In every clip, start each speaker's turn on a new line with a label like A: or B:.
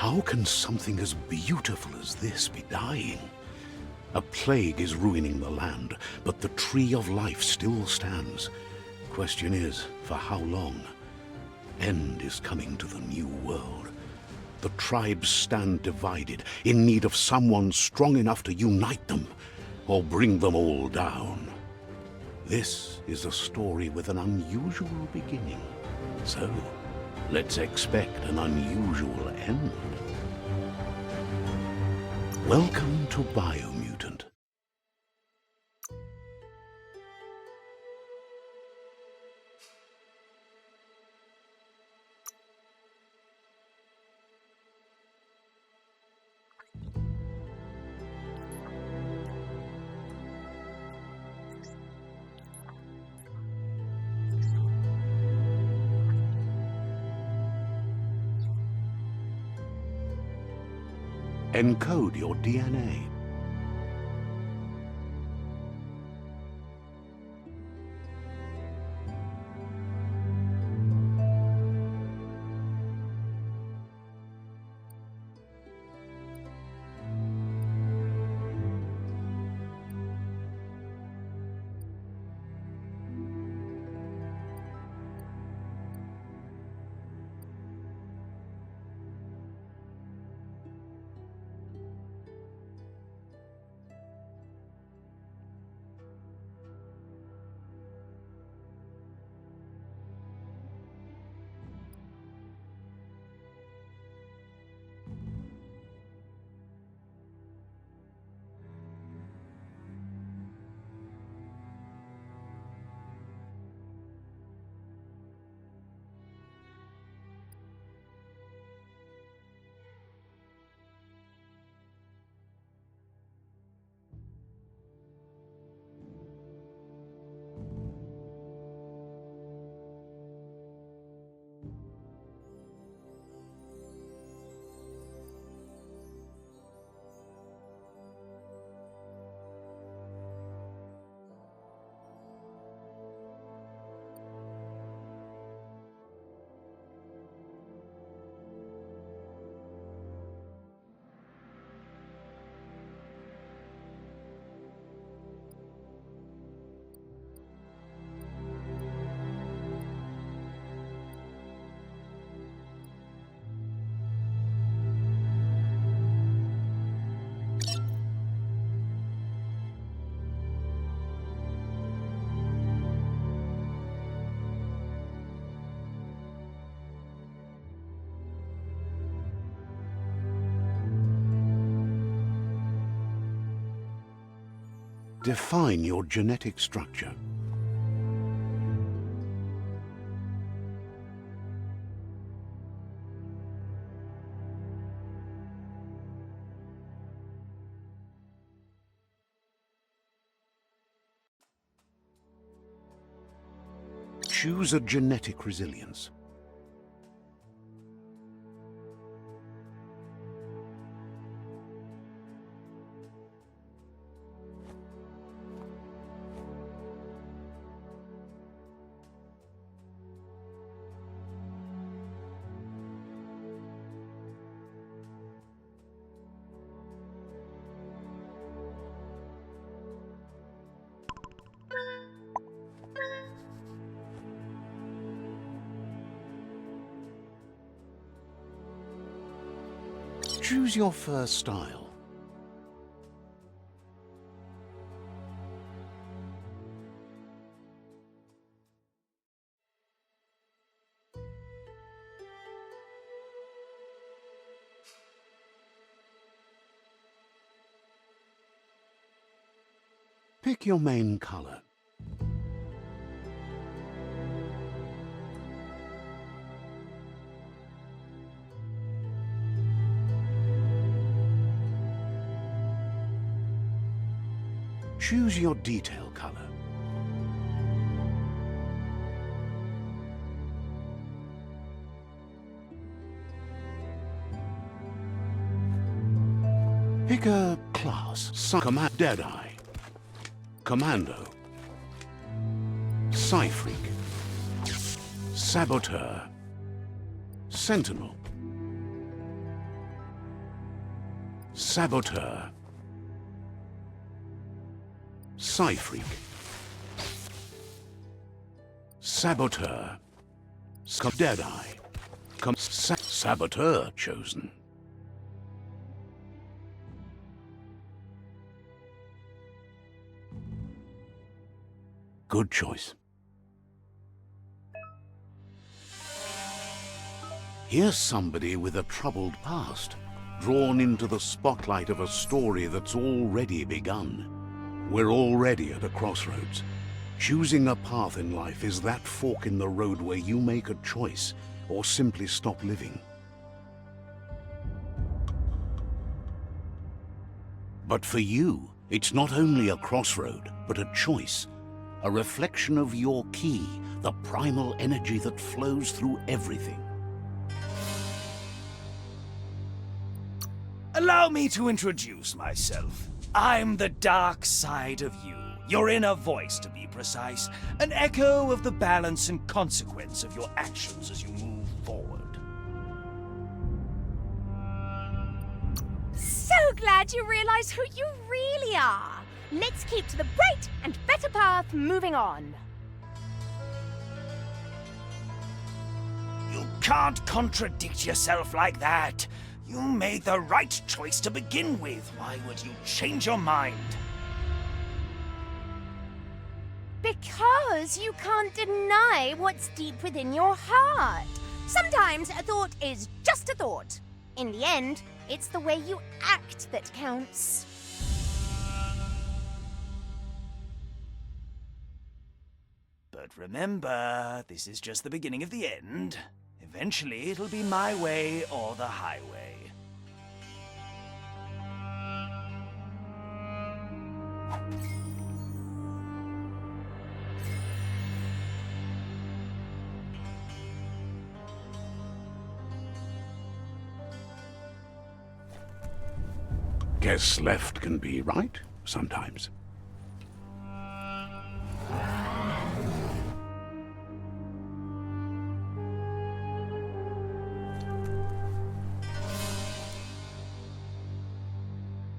A: How can something as beautiful as this be dying? A plague is ruining the land, but the tree of life still stands. Question is, for how long? End is coming to the new world. The tribes stand divided, in need of someone strong enough to unite them, or bring them all down. This is a story with an unusual beginning. So, let's expect an unusual end. Welcome to Biomutant. Encode your DNA. Define your genetic structure. Choose a genetic resilience. Choose your first style. Pick your main color. Choose your detail color. Pick a class. Deadeye, Commando, Psy-Freak, Saboteur, Sentinel, Saboteur. Psyfreak. Saboteur. Deadeye. Saboteur chosen. Good choice. Here's somebody with a troubled past, drawn into the spotlight of a story that's already begun. We're already at a crossroads. Choosing a path in life is that fork in the road where you make a choice or simply stop living. But for you, it's not only a crossroad, but a choice. A reflection of your key, the primal energy that flows through everything.
B: Allow me to introduce myself. I'm the dark side of you. Your inner voice, to be precise. An echo of the balance and consequence of your actions as you move forward.
C: So glad you realize who you really are. Let's keep to the bright and better path moving on.
B: You can't contradict yourself like that. You made the right choice to begin with. Why would you change your mind?
C: Because you can't deny what's deep within your heart. Sometimes a thought is just a thought. In the end, it's the way you act that counts.
B: But remember, this is just the beginning of the end. Eventually, it'll be my way or the highway.
A: Guess left can be right, sometimes.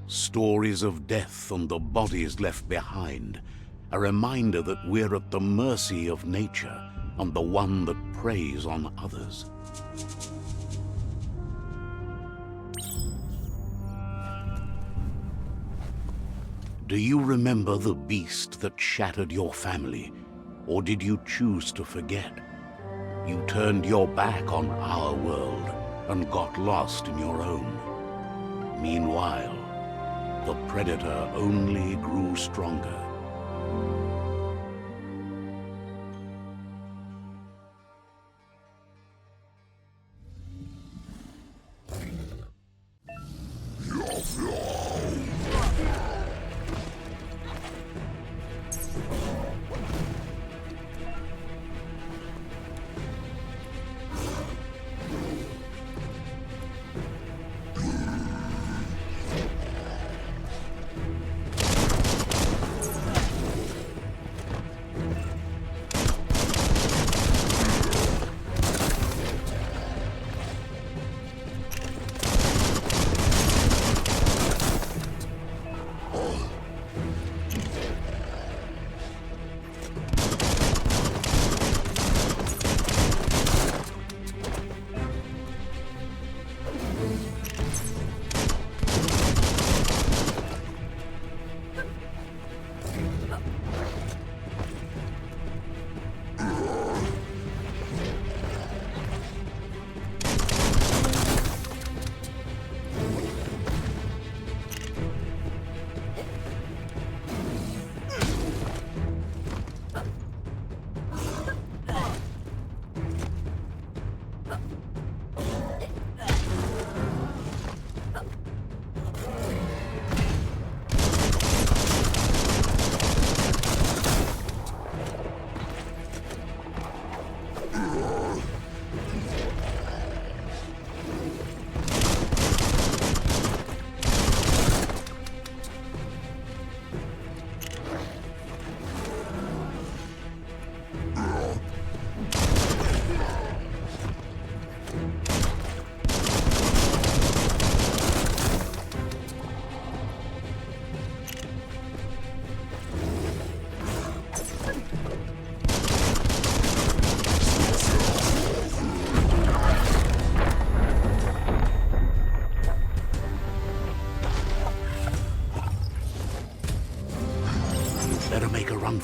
A: Stories of death and the bodies left behind. A reminder that we're at the mercy of nature and the one that preys on others. Do you remember the beast that shattered your family? Or did you choose to forget? You turned your back on our world and got lost in your own. Meanwhile, the predator only grew stronger.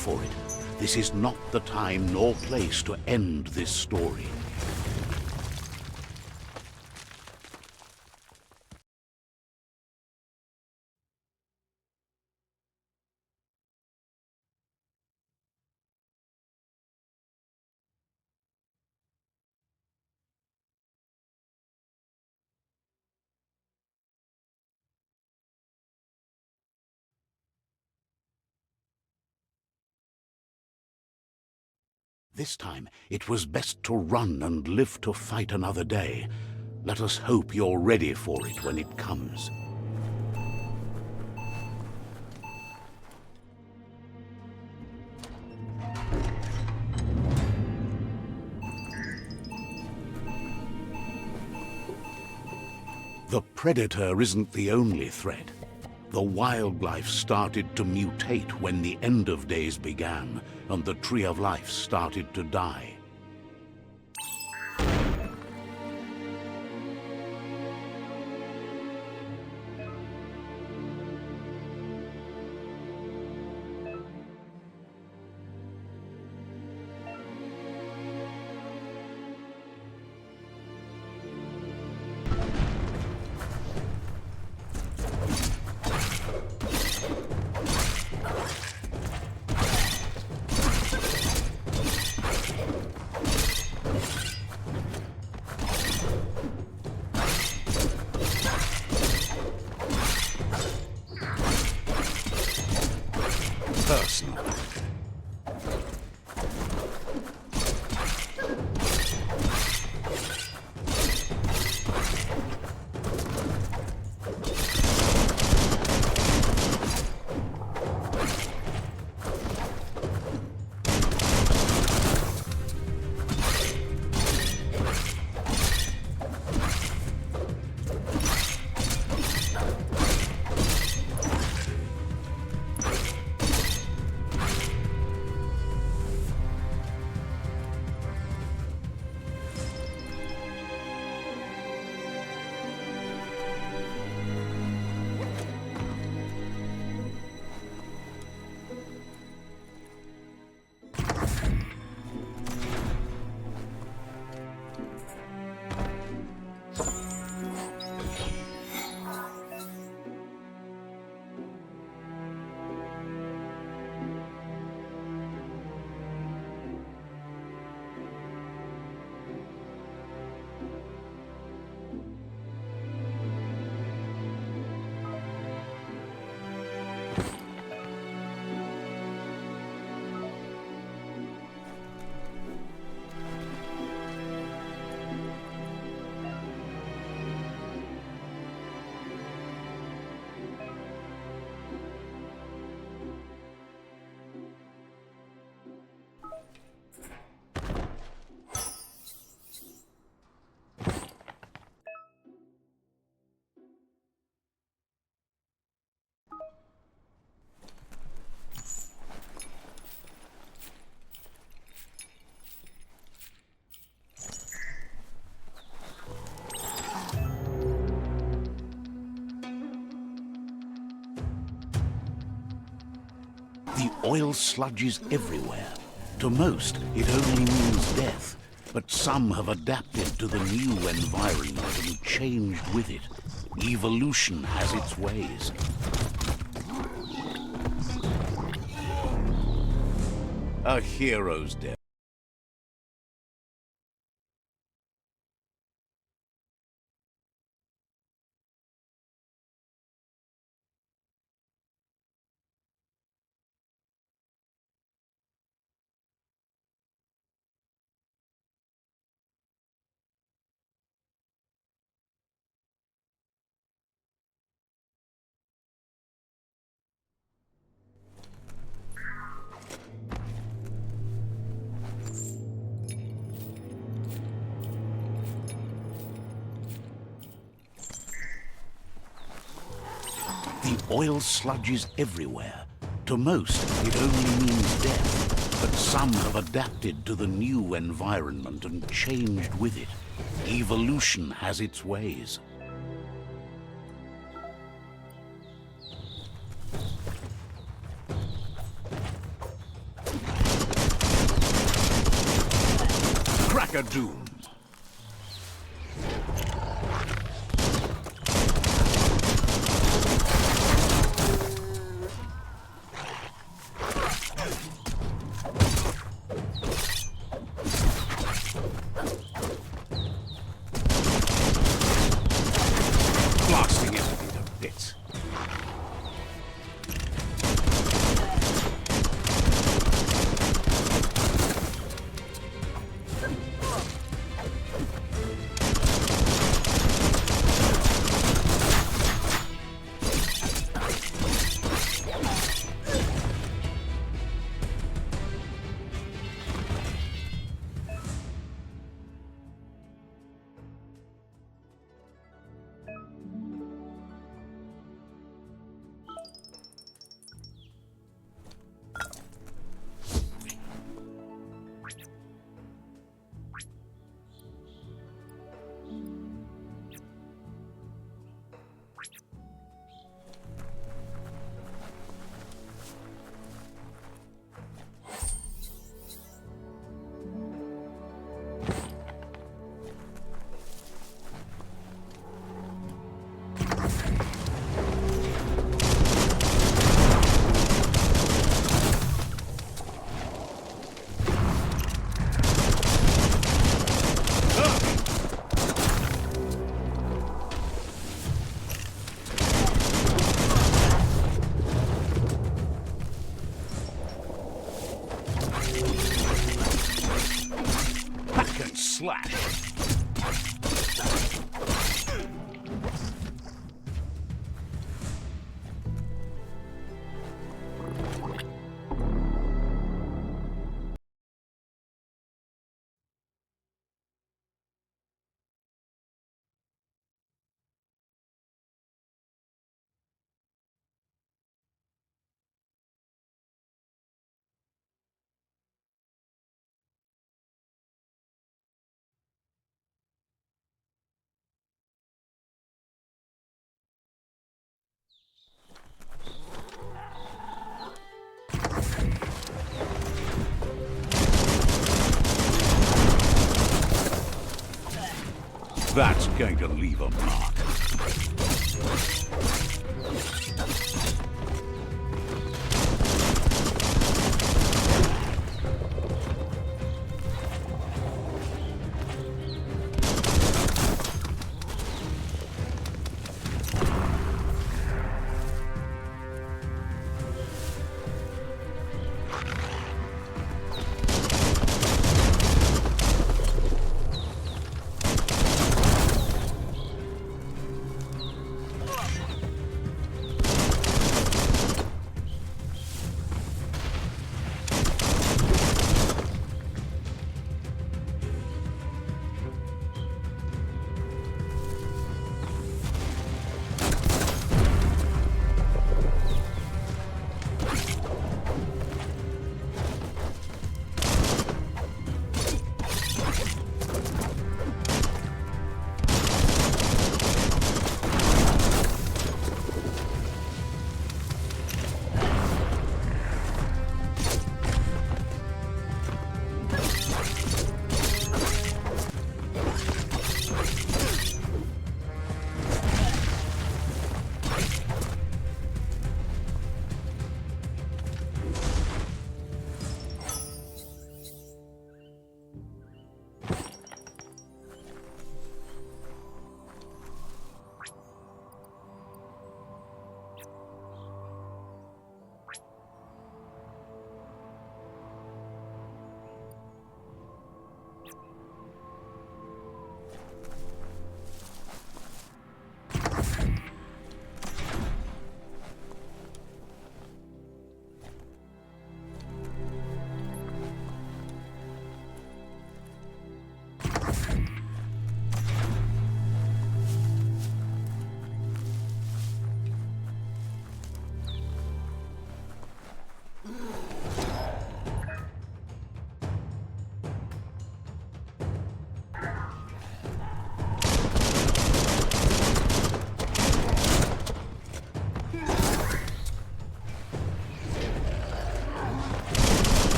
A: for it. This is not the time nor place to end this story. This time, it was best to run and live to fight another day. Let us hope you're ready for it when it comes. The Predator isn't the only threat. The wildlife started to mutate when the end of days began, and the Tree of Life started to die. Personal. The oil sludges everywhere. To most, it only means death, but some have adapted to the new environment and changed with it. Evolution has its ways. A hero's death. The oil sludges everywhere. To most, it only means death, but some have adapted to the new environment and changed with it. Evolution has its ways. Attacker Doom. Blasting everything to bits. Hack and slash. That's going to leave a mark.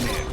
B: finish.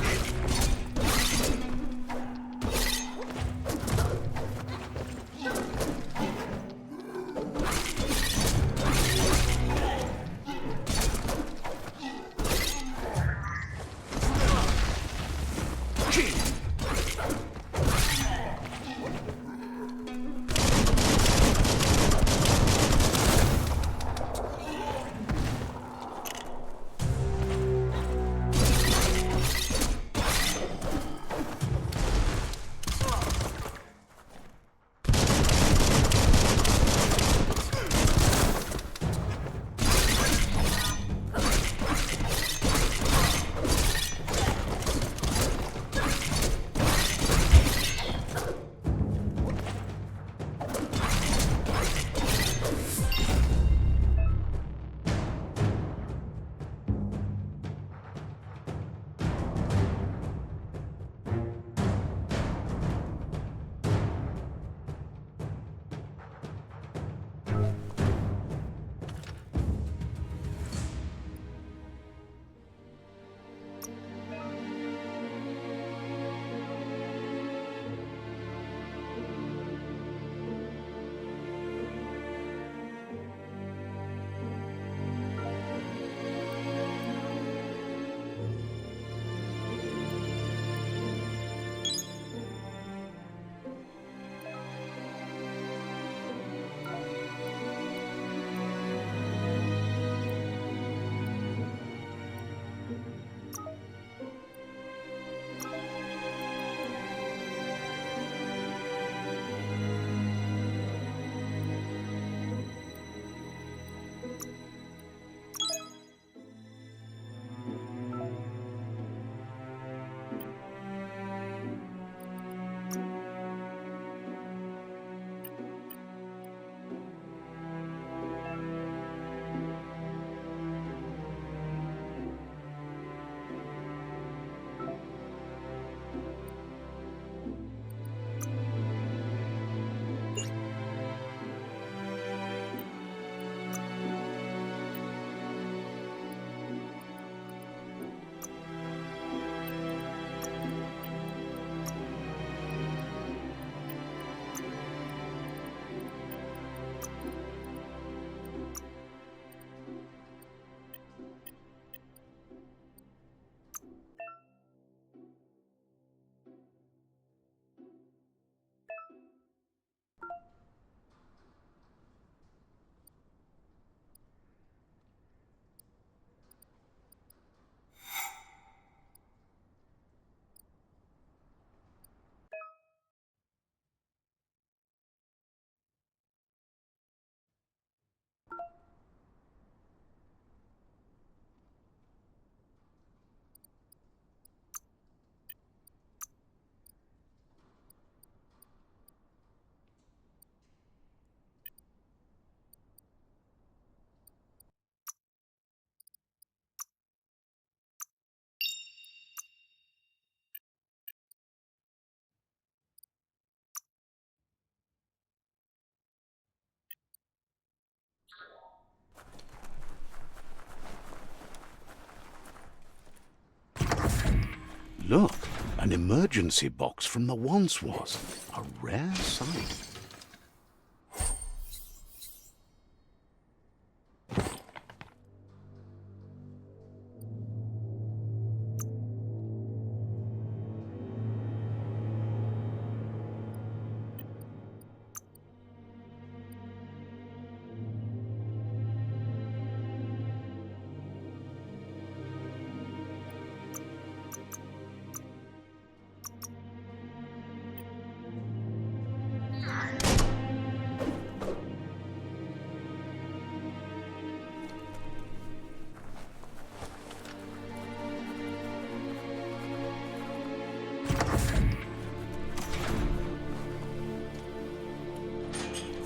A: Look, an emergency box from the once was. A rare sight.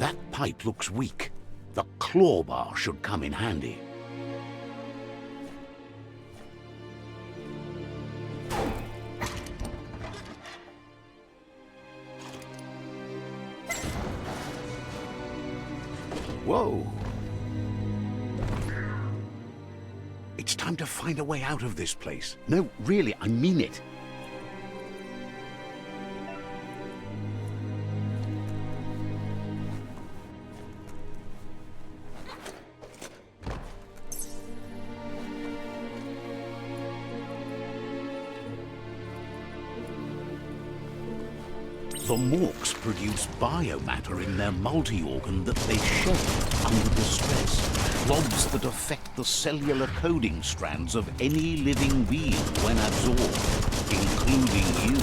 A: That pipe looks weak. The claw bar should come in handy. Whoa! It's time to find a way out of this place. No, really, I mean it. The Morks produce biomatter in their multi-organ that they shed under the stress. Blobs that affect the cellular coding strands of any living being when absorbed, including you.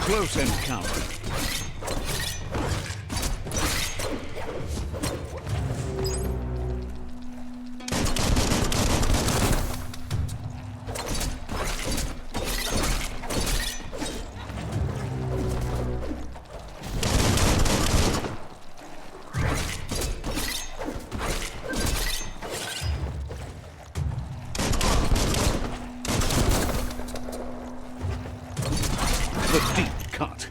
A: Close encounter. The deep cut.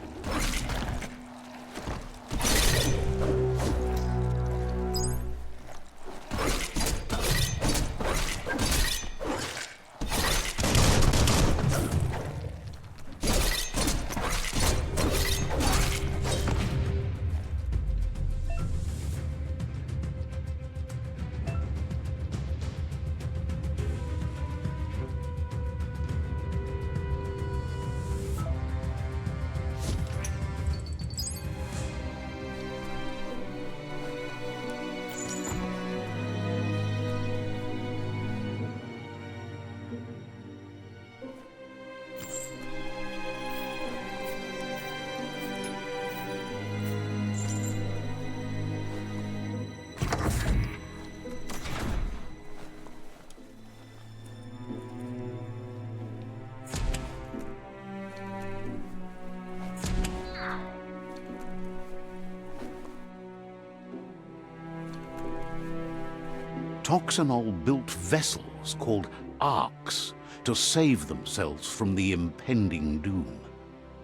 A: Toxanol built vessels called arks to save themselves from the impending doom.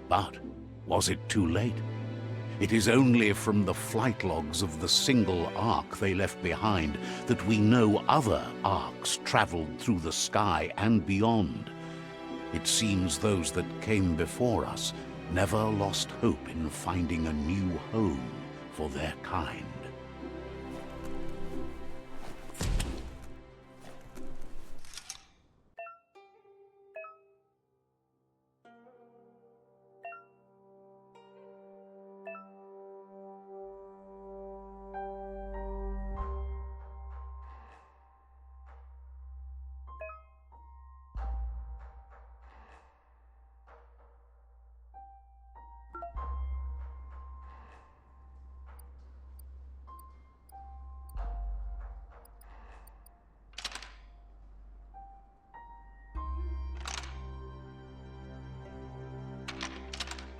A: But was it too late? It is only from the flight logs of the single ark they left behind that we know other arks traveled through the sky and beyond. It seems those that came before us never lost hope in finding a new home for their kind.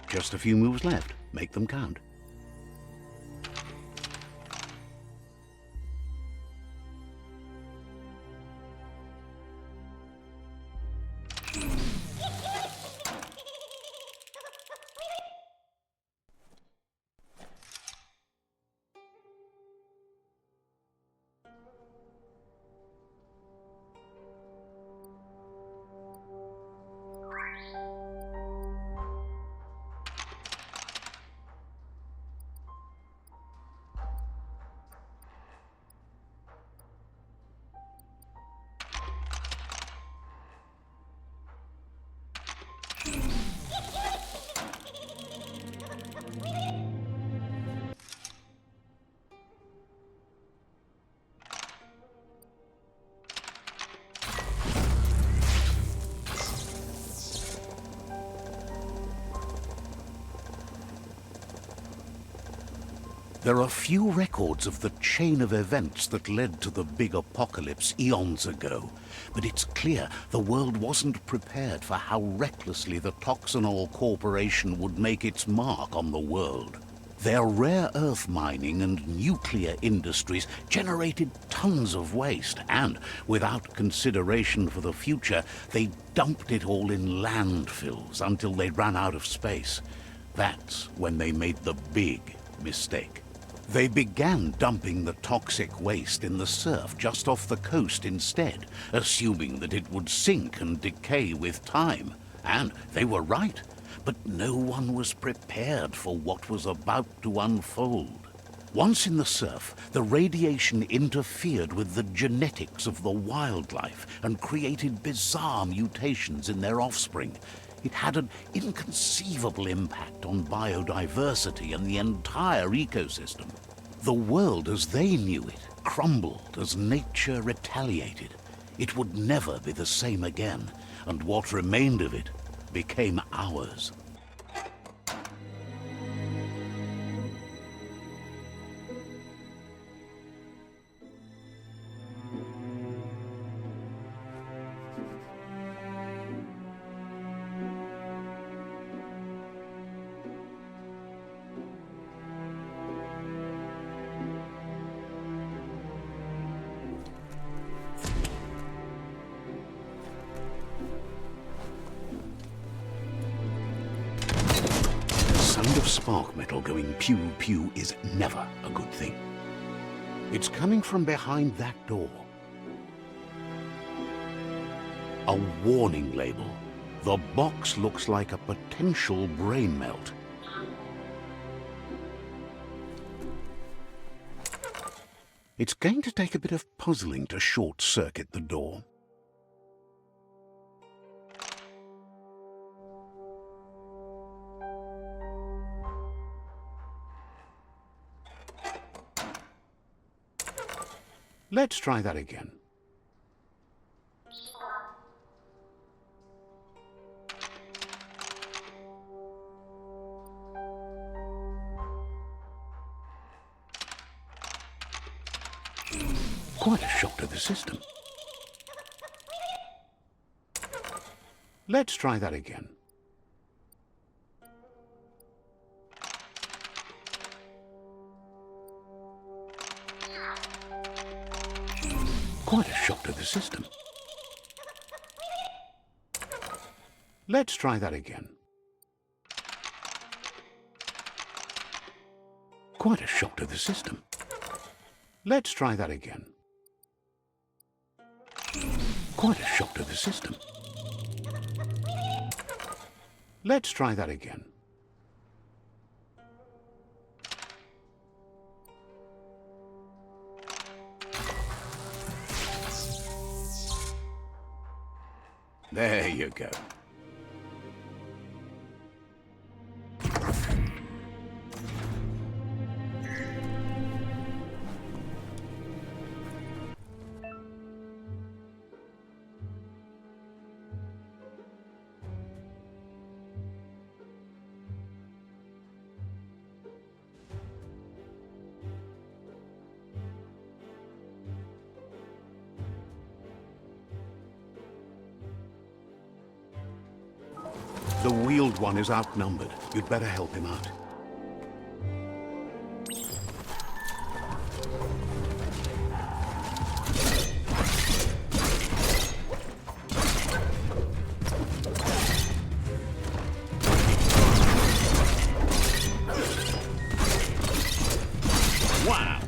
A: Just a few moves left. Make them count. There are few records of the chain of events that led to the big apocalypse eons ago, but it's clear the world wasn't prepared for how recklessly the Toxanol Corporation would make its mark on the world. Their rare earth mining and nuclear industries generated tons of waste, and, without consideration for the future, they dumped it all in landfills until they ran out of space. That's when they made the big mistake. They began dumping the toxic waste in the surf just off the coast instead, assuming that it would sink and decay with time. And they were right, but no one was prepared for what was about to unfold. Once in the surf, the radiation interfered with the genetics of the wildlife and created bizarre mutations in their offspring. It had an inconceivable impact on biodiversity and the entire ecosystem. The world as they knew it crumbled as nature retaliated. It would never be the same again, and what remained of it became ours. Spark metal going pew-pew is never a good thing. It's coming from behind that door. A warning label. The box looks like a potential brain melt. It's going to take a bit of puzzling to short-circuit the door. Let's try that again. Quite a shock to the system. Let's try that again. Quite a shock to the system. Let's try that again. Quite a shock to the system. Let's try that again. Quite a shock to the system. Let's try that again. There you go. The Wheeled One is outnumbered. You'd better help him out. Wow!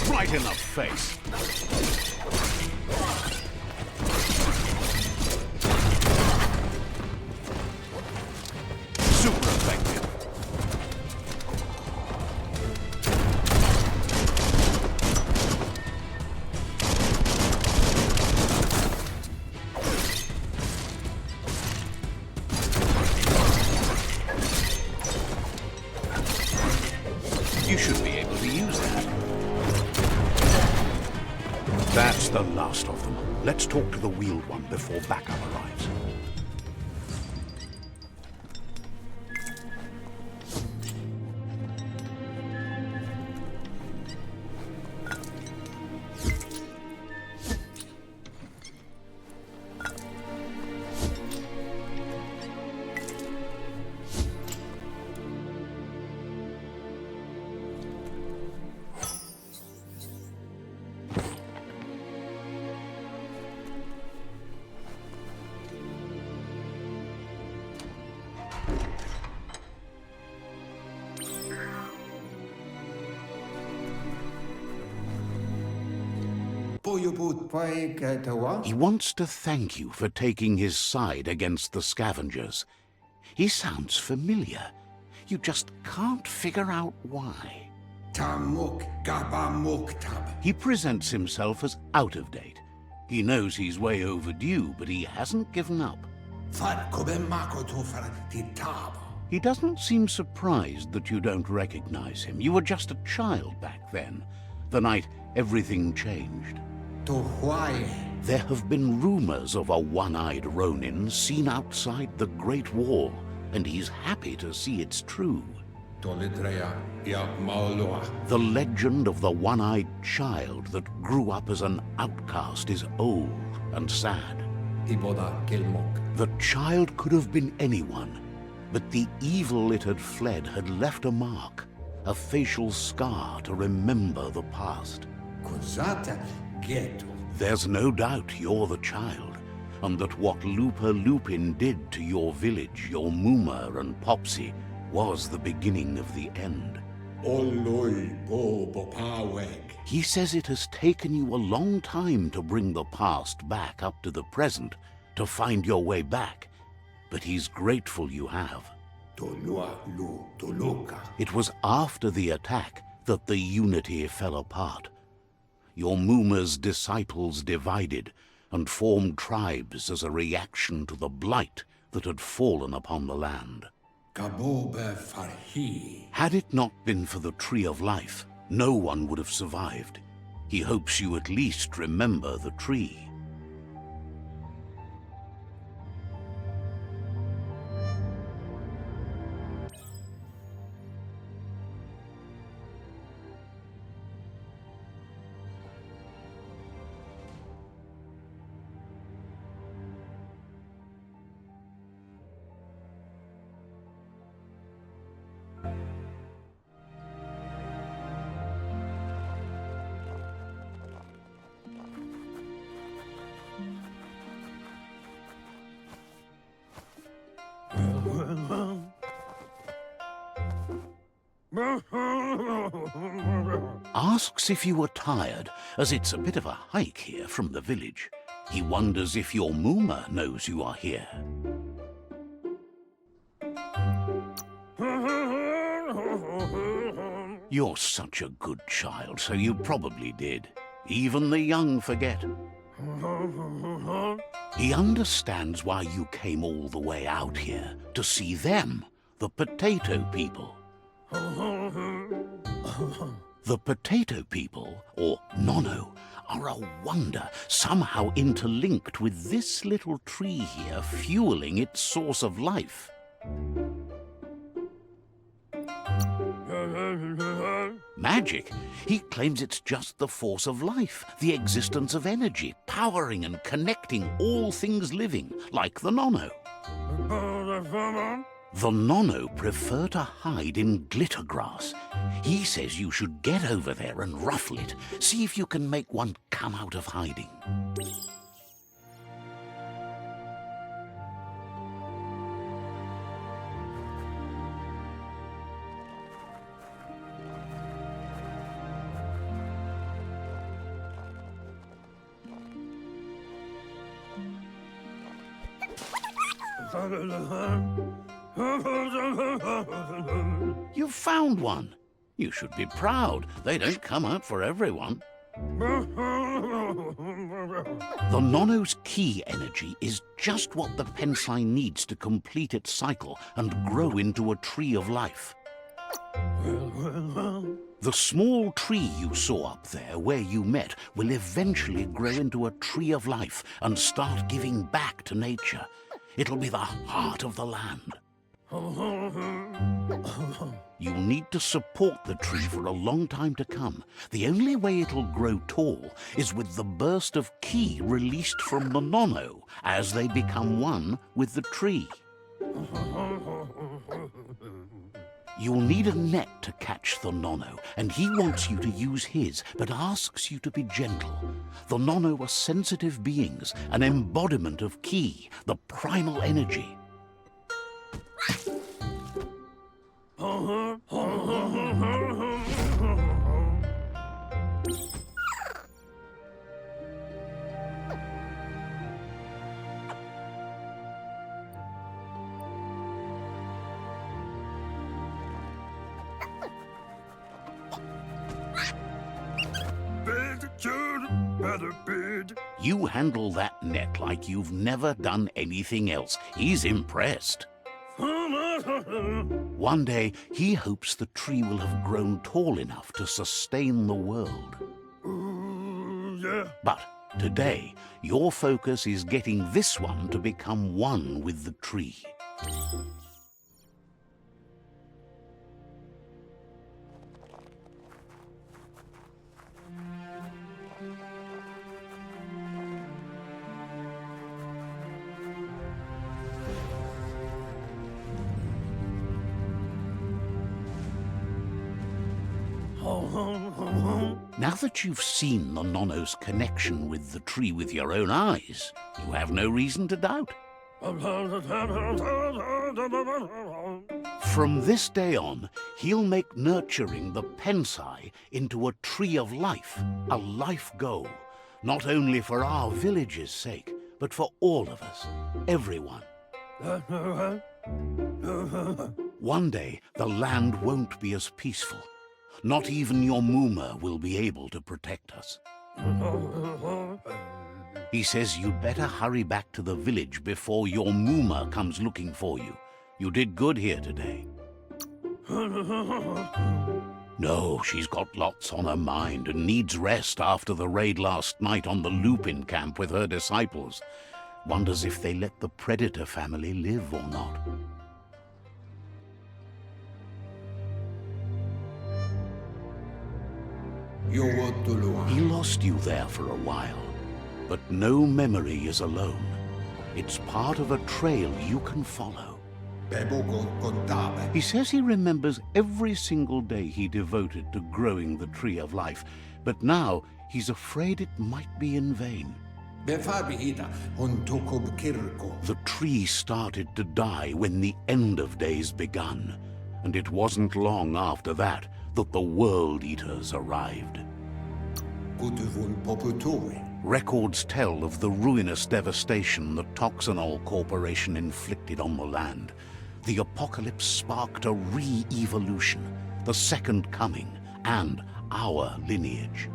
A: Right in the face. Super effective. You should be able to use that. That's the last of them. Let's talk to the Wheeled One before backup arrives. He wants to thank you for taking his side against the scavengers. He sounds familiar. You just can't figure out why. He presents himself as out of date. He knows he's way overdue, but he hasn't given up. He doesn't seem surprised that you don't recognize him. You were just a child back then, the night everything changed. There have been rumors of a one-eyed Ronin seen outside the Great Wall, and he's happy to see it's true. The legend of the one-eyed child that grew up as an outcast is old and sad. The child could have been anyone, but the evil it had fled had left a mark, a facial scar to remember the past. There's no doubt you're the child, and that what Lupa Lupin did to your village, your Muma and Popsy, was the beginning of the end. He says it has taken you a long time to bring the past back up to the present, to find your way back, but he's grateful you have. It was after the attack that the unity fell apart. Your Muma's disciples divided and formed tribes as a reaction to the blight that had fallen upon the land. Had it not been for the Tree of Life, no one would have survived. He hopes you at least remember the tree. Asks if you are tired, as it's a bit of a hike here from the village. He wonders if your Mooma knows you are here. You're such a good child, so you probably did. Even the young forget. He understands why you came all the way out here, to see them, the potato people. The potato people, or Nono, are a wonder, somehow interlinked with this little tree here, fueling its source of life. Magic? He claims it's just the force of life, the existence of energy, powering and connecting all things living, like the Nono. The Nono prefer to hide in glitter grass. He says you should get over there and ruffle it. See if you can make one come out of hiding. You've found one. You should be proud. They don't come out for everyone. The Nono's key energy is just what the Pensai needs to complete its cycle and grow into a tree of life. The small tree you saw up there where you met will eventually grow into a tree of life and start giving back to nature. It'll be the heart of the land. You'll need to support the tree for a long time to come. The only way it'll grow tall is with the burst of ki released from the Nono as they become one with the tree. You'll need a net to catch the Nono, and he wants you to use his, but asks you to be gentle. The Nono are sensitive beings, an embodiment of ki, the primal energy. You handle that net like you've never done anything else. He's impressed. One day, he hopes the tree will have grown tall enough to sustain the world. But today, your focus is getting this one to become one with the tree. Now that you've seen the Nono's connection with the tree with your own eyes, you have no reason to doubt. From this day on, he'll make nurturing the Pensai into a tree of life, a life goal, not only for our village's sake, but for all of us, everyone. One day, the land won't be as peaceful. Not even your Mooma will be able to protect us. He says you'd better hurry back to the village before your Mooma comes looking for you. You did good here today. No, she's got lots on her mind and needs rest after the raid last night on the Lupin camp with her disciples. Wonders if they let the Predator family live or not. He lost you there for a while, but no memory is alone. It's part of a trail you can follow. He says he remembers every single day he devoted to growing the tree of life, but now he's afraid it might be in vain.
D: Befabihida Hontokob Kirko.
A: The tree started to die when the end of days begun, and it wasn't long after that that the World Eaters arrived.
D: Kutuvun Poputue.
A: Records tell of the ruinous devastation the Toxanol Corporation inflicted on the land. The apocalypse sparked a re-evolution, the Second Coming, and our lineage.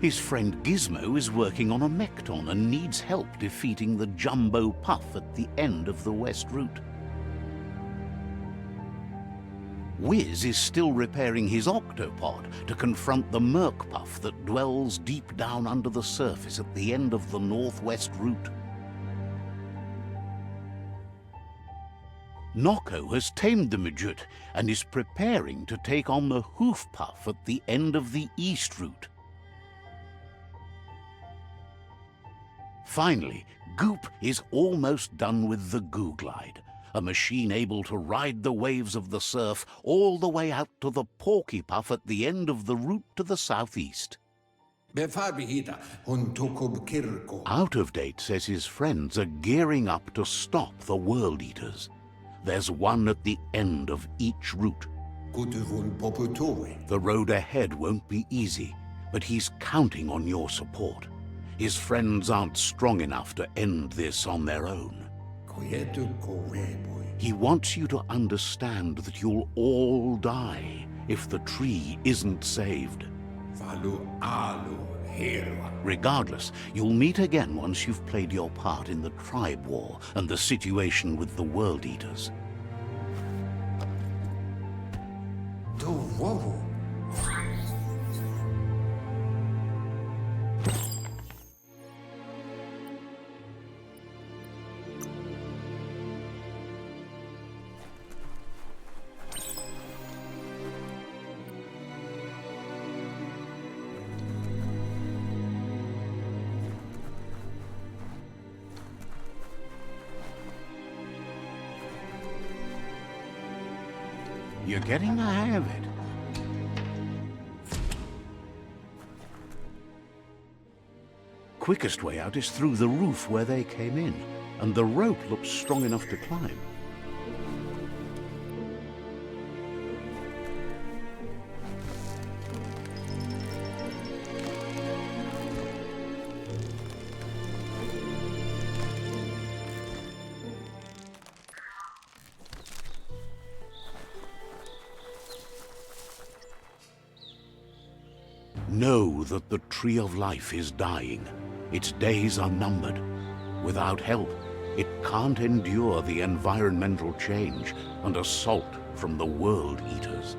A: His friend Gizmo is working on a Mekton and needs help defeating the Jumbo Puff at the end of the West Route. Wiz is still repairing his octopod to confront the Merc Puff that dwells deep down under the surface at the end of the Northwest Route. Noko has tamed the Midget and is preparing to take on the Hoof Puff at the end of the East Route. Finally, Goop is almost done with the Googlide, a machine able to ride the waves of the surf all the way out to the Porky Puff at the end of the route to the southeast.
D: Befabihida Hontokob Kirko.
A: Out of Date says his friends are gearing up to stop the World Eaters. There's one at the end of each route.
D: Kutuvun Poputue.
A: The road ahead won't be easy, but he's counting on your support. His friends aren't strong enough to end this on their own.
D: Koyetu Koweboy.
A: He wants you to understand that you'll all die if the tree isn't saved.
D: Valu Alu Hero.
A: Regardless, you'll meet again once you've played your part in the tribe war and the situation with the World Eaters.
D: Do Wowu.
A: You're getting the hang of it. Quickest way out is through the roof where they came in, and the rope looks strong enough to climb. Know that the Tree of Life is dying. Its days are numbered. Without help, it can't endure the environmental change and assault from the World Eaters.